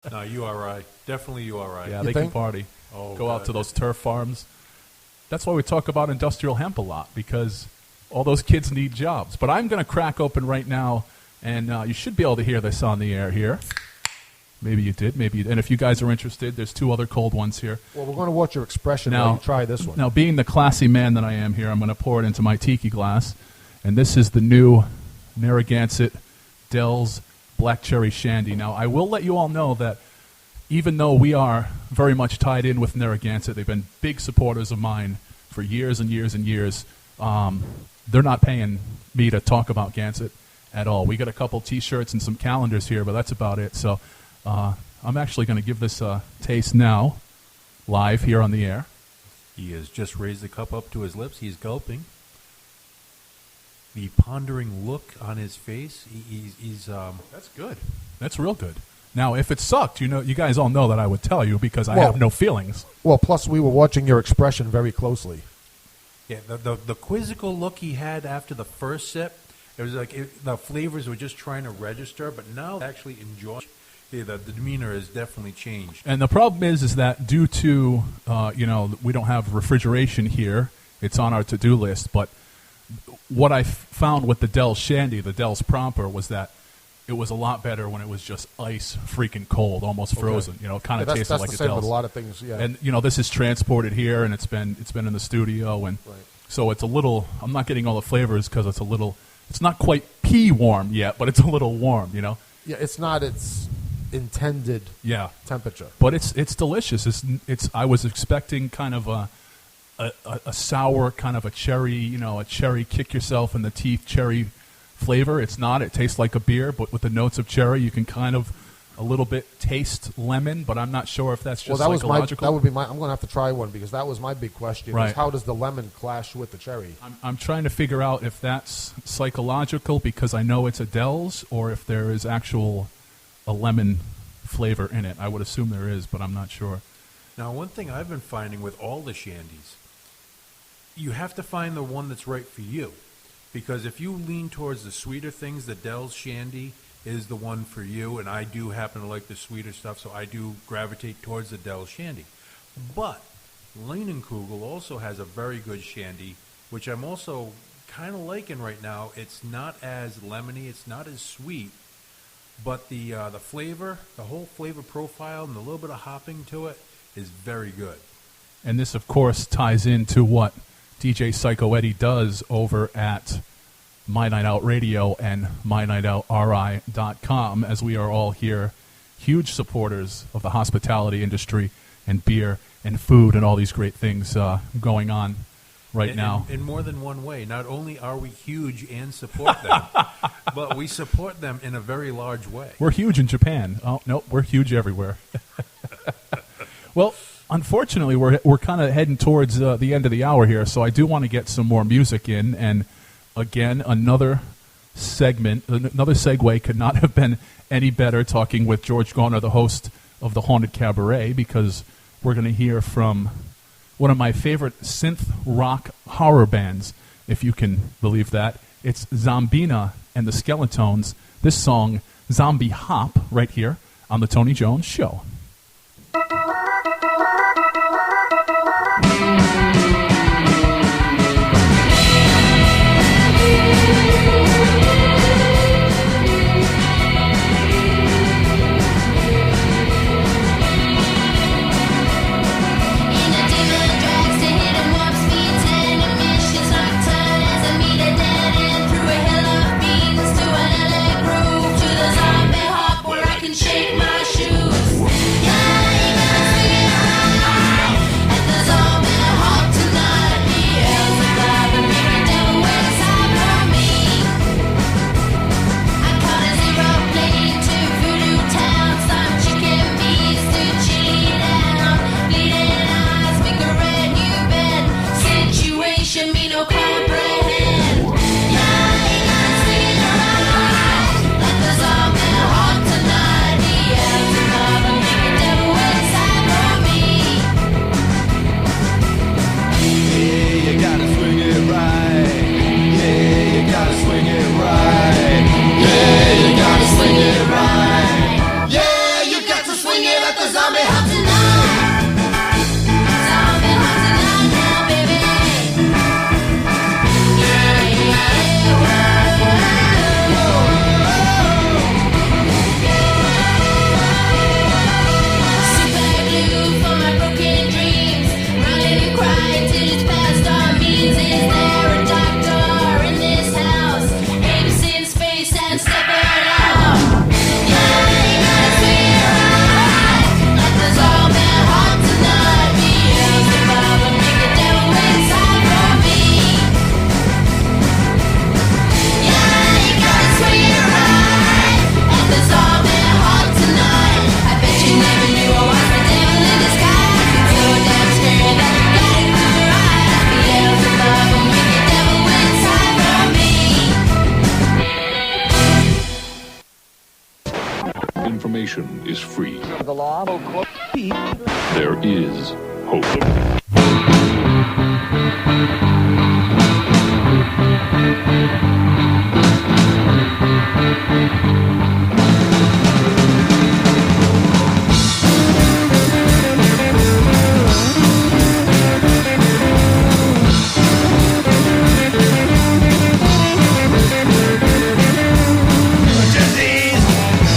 No, you are right. Definitely you are right. Yeah, You they think? can party. Oh, Go out God. to those turf farms. That's why we talk about industrial hemp a lot, because all those kids need jobs. But I'm going to crack open right now, and you should be able to hear this on the air here. Maybe you did. Maybe you did. And if you guys are interested, there's 2 other cold ones here. Well, we're going to watch your expression Now- while you try this one. Now, being the classy man that I am here, I'm going to pour it into my tiki glass. And this is the new Narragansett Dell's Black Cherry Shandy. Now, I will let you all know that even though we are very much tied in with Narragansett, they've been big supporters of mine for years and years and years. They're not paying me to talk about Gansett at all. We got a couple T-shirts and some calendars here, but that's about it. So I'm actually going to give this a taste now, live here on the air. He has just raised the cup up to his lips. He's gulping. The pondering look on his face. He's That's good. That's real good. Now, if it sucked, you guys all know that I would tell you because I Well- have no feelings. Well, plus we were watching your expression very closely. Yeah, the quizzical look he had after the first sip, it was like the flavors were just trying to register, but now actually enjoy. Yeah, the demeanor has definitely changed. And the problem is that due to, we don't have refrigeration here. It's on our to-do list. But what I found with the Dell's Shandy, the Dell's Proper, was that it was a lot better when it was just ice freaking cold, almost frozen. It kind of that's tasted like the a same Dell's. with a lot of things. Yeah. And this is transported here, and it's been in the studio, and Right. so it's a little. I'm not getting all the flavors because it's a little. It's not quite pea warm yet, but it's a little warm. Yeah, it's not its intended Yeah, temperature. but it's delicious. It's. I was expecting kind of a sour, kind of a cherry. A cherry kick yourself in the teeth cherry flavor. It's not. It tastes like a beer, but with the notes of cherry, you can kind of a little bit taste lemon, but I'm not sure if that's just Well, that psychological. would be my. I'm going to have to try one because that was my big question. Right. Is how does the lemon clash with the cherry? I'm trying to figure out if that's psychological because I know it's Adele's, or if there is a lemon flavor in it. I would assume there is, but I'm not sure. Now, one thing I've been finding with all the shandies, you have to find the one that's right for you. Because if you lean towards the sweeter things, the Dell's Shandy is the one for you, and I do happen to like the sweeter stuff, so I do gravitate towards the Dell's Shandy. But Leinenkugel also has a very good Shandy, which I'm also kind of liking right now. It's not as lemony, it's not as sweet, but the flavor, the whole flavor profile, and a little bit of hopping to it is very good. And this, of course, ties into what DJ Psycho Eddie does over at My Night Out Radio and MyNightOutRI.com, as we are all here huge supporters of the hospitality industry and beer and food and all these great things going on right now. In more than one way. Not only are we huge and support them, but we support them in a very large way. We're huge in Japan. Oh, no, we're huge everywhere. Well, unfortunately, we're kind of heading towards the end of the hour here, so I do want to get some more music in. And again, another segue could not have been any better talking with George Garner, the host of the Haunted Cabaret, because we're going to hear from one of my favorite synth rock horror bands, if you can believe that. It's Zombina and the Skeletones. This song, Zombie Hop, right here on the Tony Jones Show. Shake my shoes. telling you that the zombie hunt tonight. Zombie hunt tonight now, baby. Yeah, yeah, super glue for my broken dreams. Running and crying till it's past our means. Is there a doctor in this house? Babysitting space and stepping out. Yeah, you gotta swear right. Like the zombie hunt tonight. Beelzebub will make the devil inside for me. Yeah, you gotta swear right. Like the zombie hunt tonight. I bet you never knew I was the devil in disguise. So damn scary that you got it through your eyes. Beelzebub will make the devil inside for me. Information is free. The law. There is hope. Disease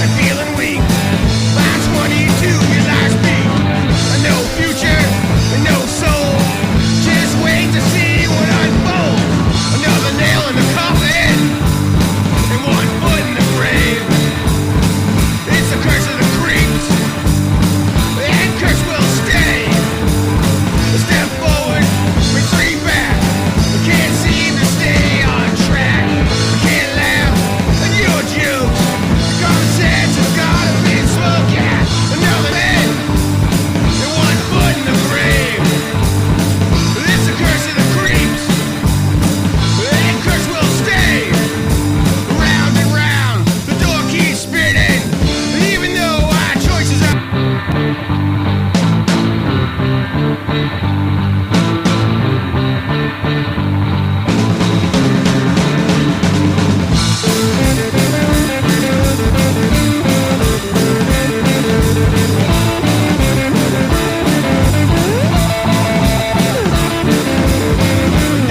and feeling weak. Last 22 your last beat. No future, no soul. Just wait to see what unfolds. Another nail in the coffin and one foot in the grave. It's the curse of the creeps. And curse will stay. Step forward, retreat back. We can't seem to stay on track. We can't laugh at your jokes. Common sense has gotta be smoked. Yeah, another man and one foot in the grave. It's the curse of the creeps. And curse will stay. Round and round, the door keeps spinning. Even though our choices are.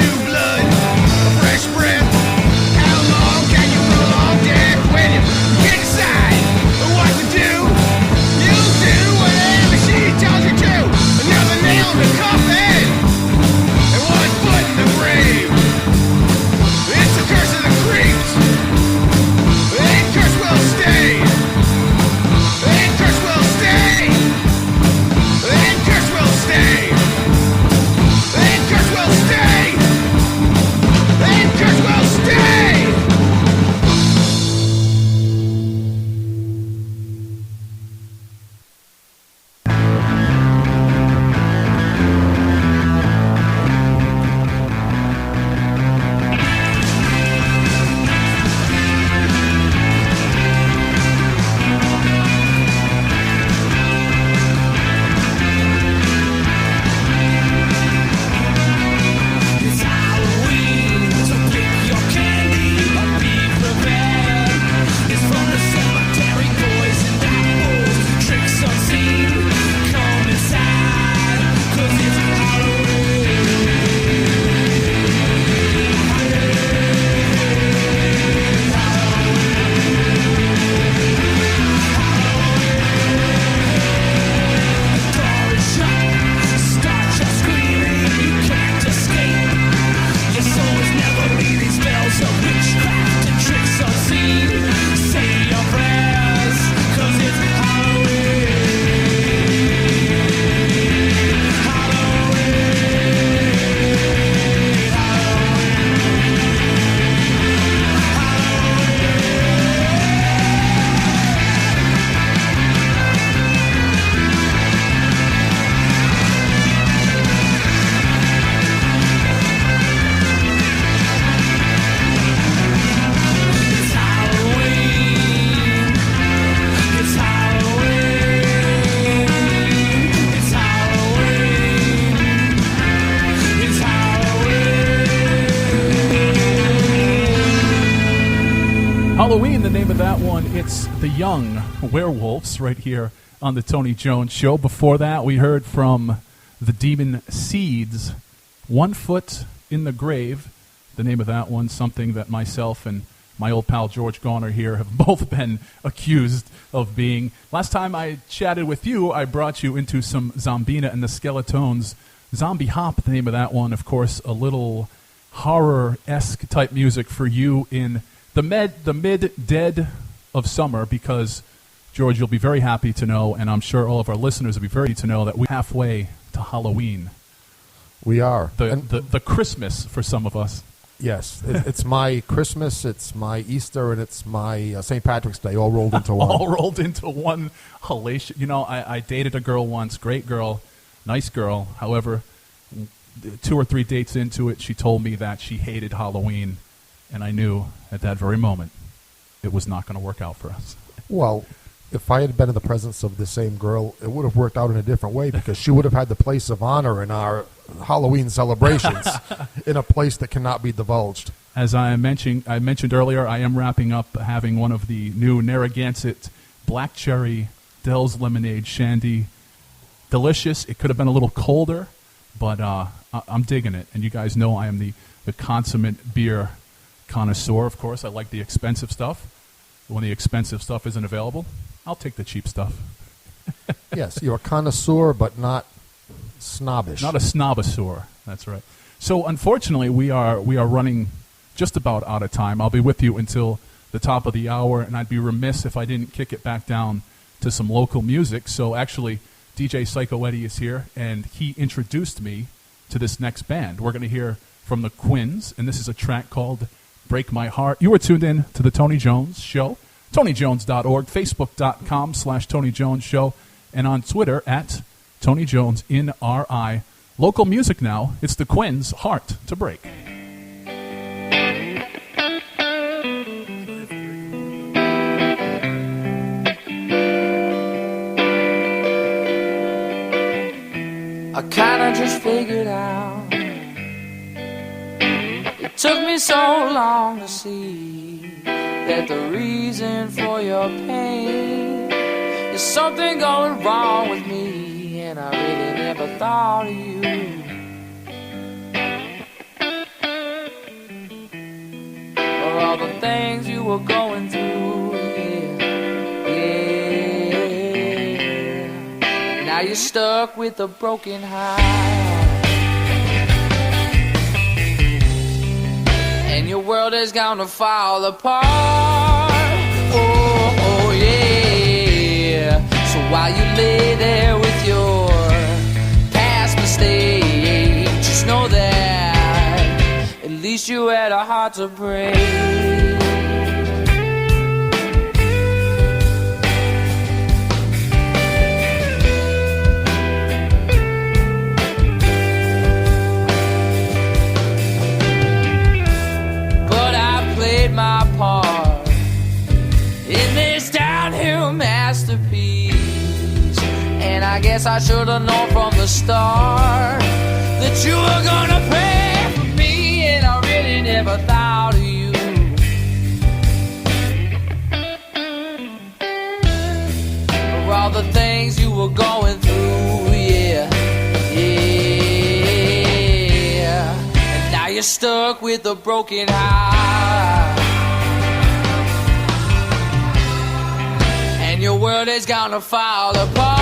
New blood, fresh breath. How long can you prolong death when you can't decide what to do? You do whatever she tells you to. Another nail in the coffin and one foot in the grave. It's the curse of the creeps. And curse will stay. And curse will stay. And curse will stay. And curse will stay. And curse will stay. It's Halloween, so pick your candy, but be prepared. It's from the cemetery, boys and apples, tricks unseen. Come inside, 'cause it's door is shut, start your screaming, you can't escape. Your soul is never leaving, spells of witchcraft and tricks unseen. Say your prayers, 'cause it's Halloween. It's Halloween. It's Halloween. It's Halloween. It's Halloween. Halloween, the name of that one. It's the Young Werewolves right here on the Tony Jones Show. Before that, we heard from the Demon Seeds, 1 Foot in the Grave. The name of that one, something that myself and my old pal George Garner here have both been accused of being. Last time I chatted with you, I brought you into some Zombina and the Skeletones. Zombie Hop, the name of that one. Of course, a little horror-esque type music for you in the mid-dead of summer, because, George, you'll be very happy to know, and I'm sure all of our listeners will be very happy to know, that we're halfway to Halloween. We are. The Christmas for some of us. Yes, it's my Christmas, it's my Easter, and it's my St. Patrick's Day, all rolled into one. All rolled into one hellacious. You know, I dated a girl once, great girl, nice girl. However, 2 or 3 dates into it, she told me that she hated Halloween, and I knew at that very moment it was not going to work out for us. Well, if I had been in the presence of the same girl, it would have worked out in a different way, because she would have had the place of honor in our Halloween celebrations in a place that cannot be divulged. As I mentioned earlier, I am wrapping up having one of the new Narragansett Black Cherry Dell's Lemonade Shandy. Delicious. It could have been a little colder, but I'm digging it. And you guys know I am the consummate beer connoisseur. Of course, I like the expensive stuff. When the expensive stuff isn't available, I'll take the cheap stuff. Yes, you're a connoisseur, but not snobbish. Not a snobosaur. That's right. So unfortunately, we are running just about out of time. I'll be with you until the top of the hour, and I'd be remiss if I didn't kick it back down to some local music. So actually, DJ Psycho Eddie is here, and he introduced me to this next band. We're going to hear from the Quins, and this is a track called Break My Heart. You are tuned in to the Tony Jones Show. TonyJones.org, Facebook.com/Tony Jones Show, and on Twitter at Tony Jones in RI. Local music now. It's the Quins, Heart to Break. I kinda just figured out. It took me so long to see that the reason for your pain is something going wrong with me, and I really never thought of you. For all the things you were going through, yeah. Now you're stuck with a broken heart, and your world is gonna fall apart. Oh yeah. So while you lay there with your past mistakes, just know that at least you had a heart to break. My part in this downhill masterpiece, and I guess I should have known from the start that you were gonna pay for me, and I really never thought of you. For all the things you were going through, yeah. And now you're stuck with a broken heart, your world is gonna fall apart.